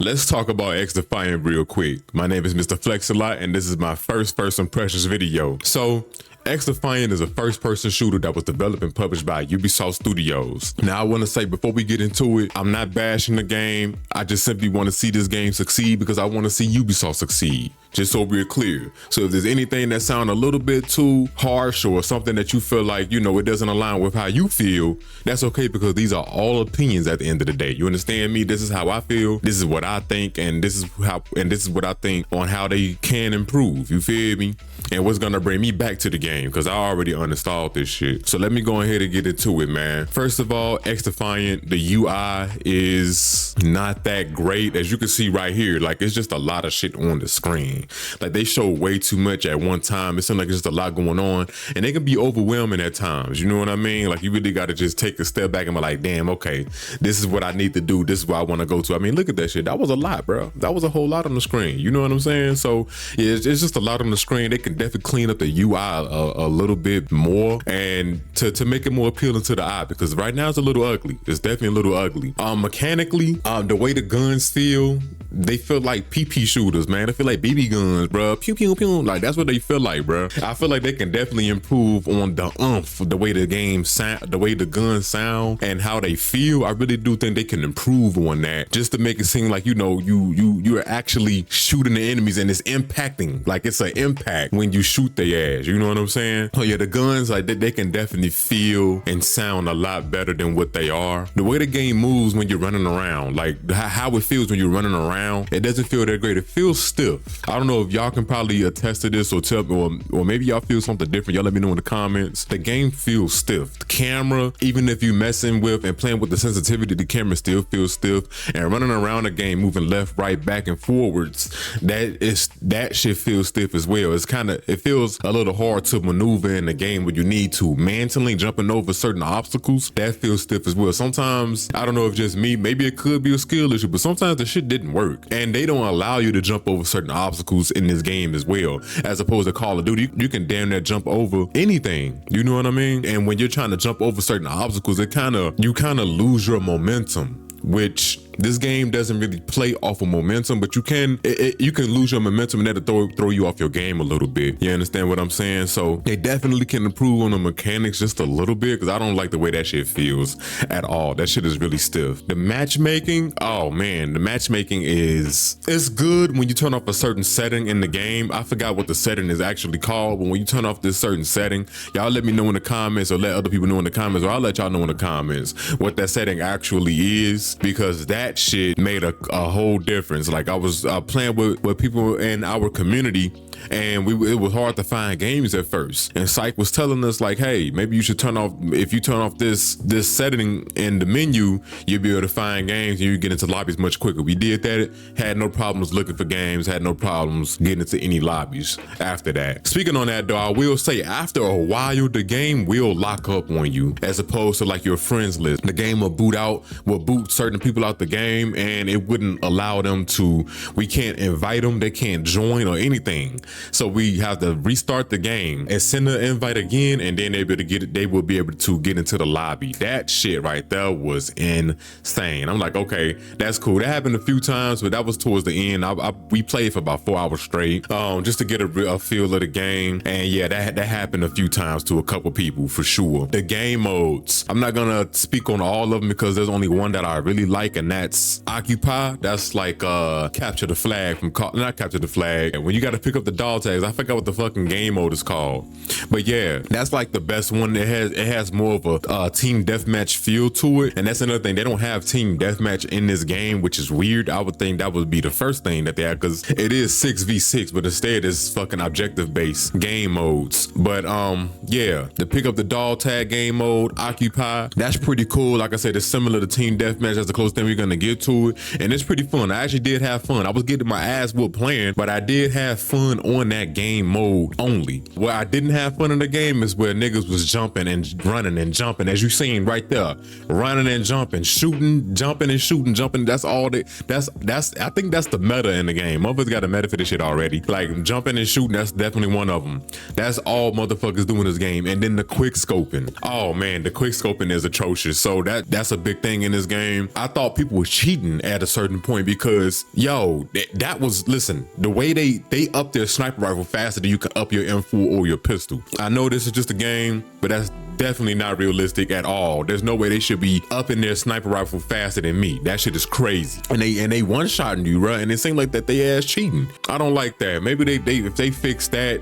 Let's talk about Xdefiant real quick. My name is Mr. Flex-A-Lot, and this is my first impressions video. So, Xdefiant is a first-person shooter that was developed and published by Ubisoft Studios. Now, I want to say before we get into it, I'm not bashing the game. I just simply want to see this game succeed because I want to see Ubisoft succeed. Just so we're clear. So if there's anything that sounds a little bit too harsh or something that you feel like, it doesn't align with how you feel, that's okay because these are all opinions at the end of the day. You understand me? This is how I feel. This is what I think, and this is what I think on how they can improve. You feel me? And what's gonna bring me back to the game because I already uninstalled this shit. So let me go ahead and get into it, man. First of all, Xdefiant, the UI is not that great. As you can see right here, like it's just a lot of shit on the screen. Like they show way too much at one time. It seems like there's just a lot going on and they can be overwhelming at times. You know what I mean? Like you really got to just take a step back and be like, damn, okay, this is what I need to do. This is where I want to go to. I mean, look at that shit. That was a lot, bro. That was a whole lot on the screen. You know what I'm saying? So yeah, it's just a lot on the screen. They can definitely clean up the UI a little bit more and to make it more appealing to the eye because right now it's a little ugly. It's definitely a little ugly. Mechanically, the way the guns feel, they feel like PP shooters, man. They feel like BB guns, bro. Pew pew pew. Like that's what they feel like, bro. I feel like they can definitely improve on the the way the game sound, the way the guns sound, and how they feel. I really do think they can improve on that, just to make it seem like you're actually shooting the enemies and it's impacting, like it's an impact when you shoot their ass. You know what I'm saying? Oh yeah, the guns like they can definitely feel and sound a lot better than what they are. The way the game moves when you're running around, like how it feels when you're running around, it doesn't feel that great. It feels stiff. I don't know if y'all can probably attest to this or tell me, or maybe y'all feel something different. Y'all let me know in the comments. The game feels stiff. The camera, even if you messing with and playing with the sensitivity, the camera still feels stiff. And running around the game, moving left, right, back, and forwards, that shit feels stiff as well. It feels a little hard to maneuver in the game when you need to. Mantling, jumping over certain obstacles, that feels stiff as well. Sometimes, I don't know if just me, maybe it could be a skill issue, but sometimes the shit didn't work. And they don't allow you to jump over certain obstacles in this game as well. As opposed to Call of Duty, you can damn near jump over anything. You know what I mean? And when you're trying to jump over certain obstacles, you kind of lose your momentum, which this game doesn't really play off of momentum, but you can lose your momentum and that'll throw you off your game a little bit. You understand what I'm saying? So they definitely can improve on the mechanics just a little bit because I don't like the way that shit feels at all. That shit is really stiff. The matchmaking, oh man, the matchmaking it's good when you turn off a certain setting in the game. I forgot what the setting is actually called, but when you turn off this certain setting, y'all let me know in the comments or let other people know in the comments, or I'll let y'all know in the comments what that setting actually is, because that shit made a whole difference. Like I was playing with people in our community and it was hard to find games at first, and Psych was telling us like, hey, maybe you should if you turn off this setting in the menu, you'll be able to find games and you get into lobbies much quicker. We did that, had no problems looking for games, had no problems getting into any lobbies after that. Speaking on that though, I will say after a while the game will lock up on you, as opposed to like your friends list. The game will boot certain people out the game and it wouldn't allow them to, we can't invite them, they can't join or anything. So we have to restart the game and send an invite again, and then they will be able to get into the lobby. That shit right there was insane. I'm like, okay, that's cool. That happened a few times, but that was towards the end. We played for about 4 hours straight, just to get a feel of the game. And yeah, that happened a few times to a couple people for sure. The game modes, I'm not gonna speak on all of them because there's only one that I really like, and that's Occupy. That's like capture the flag from not capture the flag. When you got to pick up the dog tags, I forgot what the fucking game mode is called, but yeah, that's like the best one. It has more of a team deathmatch feel to it, and that's another thing. They don't have team deathmatch in this game, which is weird. I would think that would be the first thing that they have, because it is 6v6, but instead it's fucking objective based game modes. But yeah, the pick up the dog tag game mode, Occupy, that's pretty cool. Like I said, it's similar to team deathmatch. That's the closest thing we're gonna get to it, and it's pretty fun. I actually did have fun. I was getting my ass whooped playing, but I did have fun on that game mode only. Where I didn't have fun in the game is where niggas was jumping and running and jumping, as you seen right there, running and jumping, shooting, jumping and shooting, jumping. That's all that's I think that's the meta in the game. Motherfuckers got a meta for this shit already. Like jumping and shooting, that's definitely one of them. That's all motherfuckers do in this game. And then the quick scoping. Oh man, the quick scoping is atrocious. So that's a big thing in this game. I thought people were cheating at a certain point because yo, that was, listen, the way they up their sniper rifle faster than you can up your M4 or your pistol. I know this is just a game, but that's definitely not realistic at all. There's no way they should be up in their sniper rifle faster than me. That shit is crazy. And they one-shotting you, right? And it seemed like that they ass cheating. I don't like that. Maybe they if they fix that,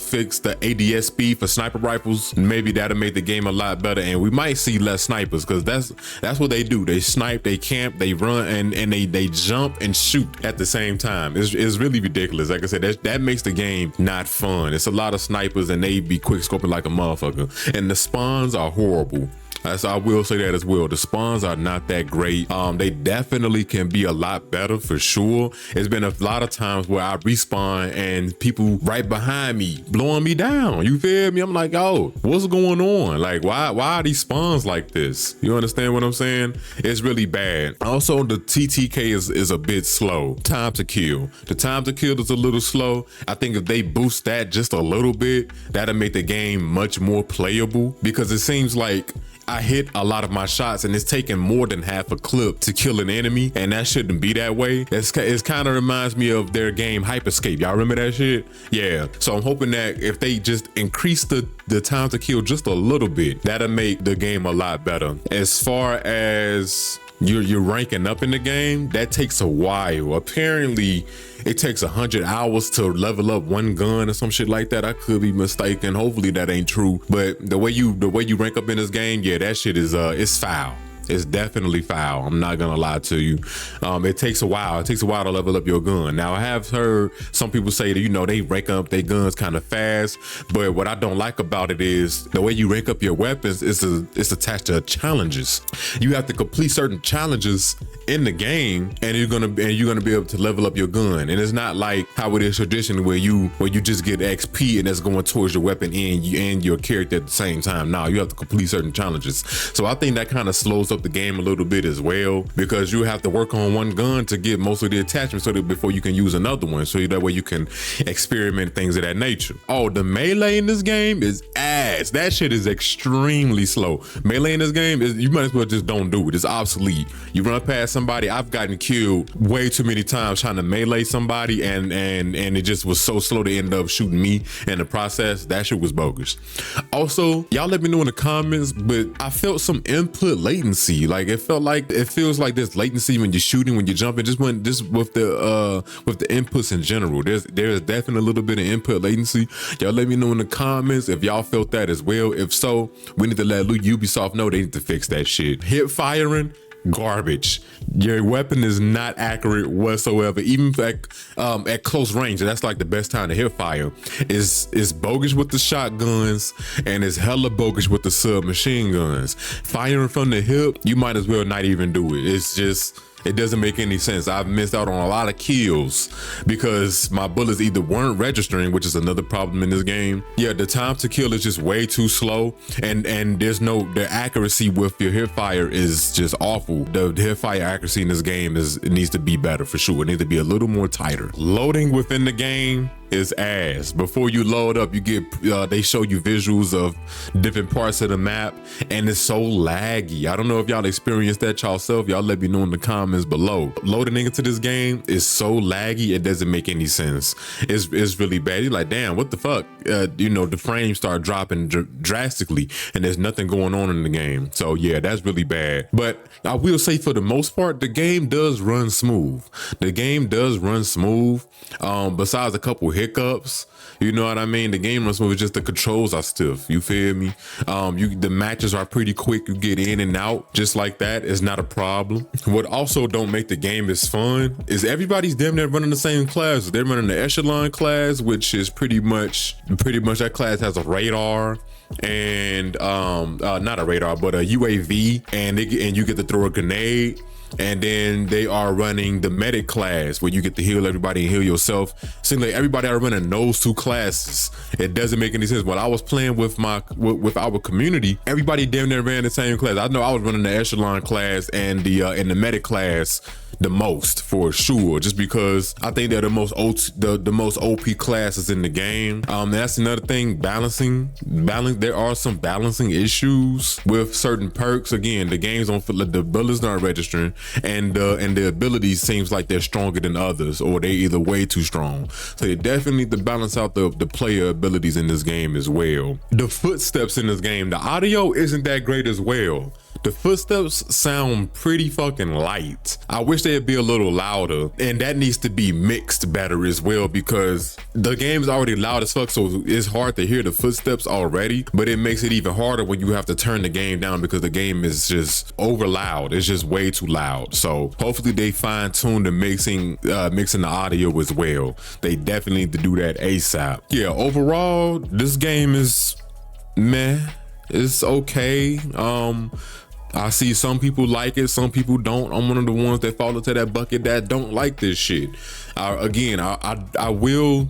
fix the ADS speed for sniper rifles, maybe that'll make the game a lot better, and we might see less snipers, because that's what they do. They snipe, they camp, they run, and they jump and shoot at the same time. It's really ridiculous. Like I said, that makes the game not fun. It's a lot of snipers and they be quick scoping like a motherfucker. And the spawns are horrible. So I will say that as well. The spawns are not that great. They definitely can be a lot better for sure. It's been a lot of times where I respawn and people right behind me blowing me down. You feel me? I'm like, oh, what's going on? Like, why are these spawns like this? You understand what I'm saying? It's really bad. Also, the TTK is a bit slow. Time to kill. The time to kill is a little slow. I think if they boost that just a little bit, that'll make the game much more playable, because it seems like I hit a lot of my shots and it's taking more than half a clip to kill an enemy, and that shouldn't be that way. It kind of reminds me of their game Hyperscape. Y'all remember that shit? Yeah. So I'm hoping that if they just increase the time to kill just a little bit, that'll make the game a lot better. As far as you're ranking up in the game, that takes a while. Apparently it takes 100 hours to level up one gun or some shit like that. I could be mistaken. Hopefully that ain't true. But the way you rank up in this game, yeah, that shit is it's foul. It's definitely foul. I'm not gonna lie to you. It takes a while. It takes a while to level up your gun. Now, I have heard some people say that, you know, they rank up their guns kind of fast, but what I don't like about it is the way you rank up your weapons is it's attached to challenges. You have to complete certain challenges in the game, and you're gonna be able to level up your gun. And it's not like how it is traditionally where you just get XP and that's going towards your weapon and your character at the same time. Now you have to complete certain challenges. So I think that kind of slows up the game a little bit as well, because you have to work on one gun to get most of the attachments so that before you can use another one, so that way you can experiment things of that nature. Oh, the melee in this game is ass. That shit is extremely slow. Melee in this game is, you might as well just don't do it. It's obsolete. You run past somebody. I've gotten killed way too many times trying to melee somebody, and it just was so slow to end up shooting me in the process. That shit was bogus. Also, y'all let me know in the comments, but I felt some input latency. Like it feels like there's latency when you're shooting, when you're jumping, just with the inputs in general. There's definitely a little bit of input latency. Y'all let me know in the comments if y'all felt that as well. If so, we need to let Ubisoft know they need to fix that shit. Hip firing, garbage. Your weapon is not accurate whatsoever, even at close range. That's like the best time to hip fire. Is bogus with the shotguns, and it's hella bogus with the submachine guns. Firing from the hip, you might as well not even do it. It's just, it doesn't make any sense. I've missed out on a lot of kills because my bullets either weren't registering, which is another problem in this game. Yeah, the time to kill is just way too slow, and the accuracy with your hip fire is just awful. The hip fire accuracy in this game it needs to be better for sure. It needs to be a little more tighter. Loading within the game is ass. Before you load up, you get they show you visuals of different parts of the map, and it's so laggy. I don't know if y'all experienced that yourself. Y'all let me know in the comments below. Loading into this game is so laggy, it doesn't make any sense. It's really bad. You're like, damn, what the fuck? You know, the frames start dropping drastically, and there's nothing going on in the game. So yeah, that's really bad. But I will say, for the most part, the game does run smooth. The game does run smooth. Besides a couple hiccups, you know what I mean? The game runs smooth, just the controls are stiff. You feel me? The matches are pretty quick. You get in and out just like that. It's not a problem. What also don't make the game as fun is everybody's damn near running the same class. They're running the Echelon class, which is pretty much that class has a radar and not a radar, but a UAV, and you get to throw a grenade. And then they are running the medic class where you get to heal everybody and heal yourself. Seems like everybody are running those two classes. It doesn't make any sense. When I was playing with our community, everybody damn near ran the same class. I know I was running the echelon class and the medic class the most for sure, just because I think they're the most OP classes in the game. That's another thing, balancing. There are some balancing issues with certain perks. Again, the games don't feel like the bullets not registering, and the abilities seems like they're stronger than others, or they either way too strong. So you definitely need to balance out the player abilities in this game as well. The footsteps in this game, the audio isn't that great as well. The footsteps sound pretty fucking light. I wish they'd be a little louder, and that needs to be mixed better as well, because the game is already loud as fuck, so it's hard to hear the footsteps already, but it makes it even harder when you have to turn the game down because the game is just over loud. It's just way too loud. So hopefully they fine tune the mixing the audio as well. They definitely need to do that ASAP. Yeah, overall, this game is meh. It's okay. I see some people like it, some people don't. I'm one of the ones that fall into that bucket that don't like this shit. Again, I will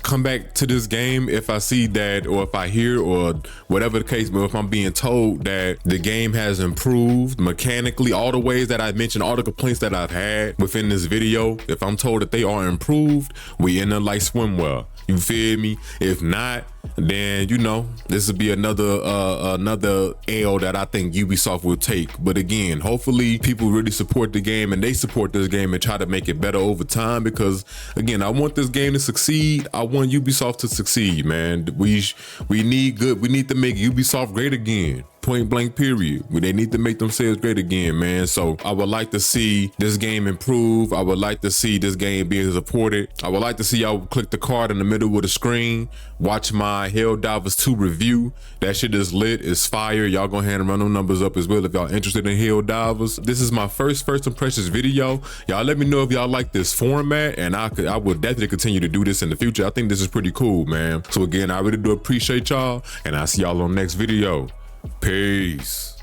come back to this game if I see that, or if I hear, or whatever the case, but if I'm being told that the game has improved mechanically, all the ways that I mentioned, all the complaints that I've had within this video, if I'm told that they are improved, we end up like swimwear. You feel me? If not, then you know this will be another L that I think Ubisoft will take. But again, hopefully people really support the game and they support this game and try to make it better over time, because again, I want this game to succeed. I want Ubisoft to succeed, man. We need to make Ubisoft great again. Point blank period. They need to make themselves great again, man. So I would like to see this game improve. I would like to see this game being supported. I would like to see y'all click the card in the middle of the screen, watch my Helldivers 2 review. That shit is lit, it's fire. Y'all go ahead and run them numbers up as well if y'all interested in Helldivers. This is my first impressions video. Y'all let me know if y'all like this format, and I will definitely continue to do this in the future. I think this is pretty cool, man. So again, I really do appreciate y'all, and I'll see y'all on the next video. Peace.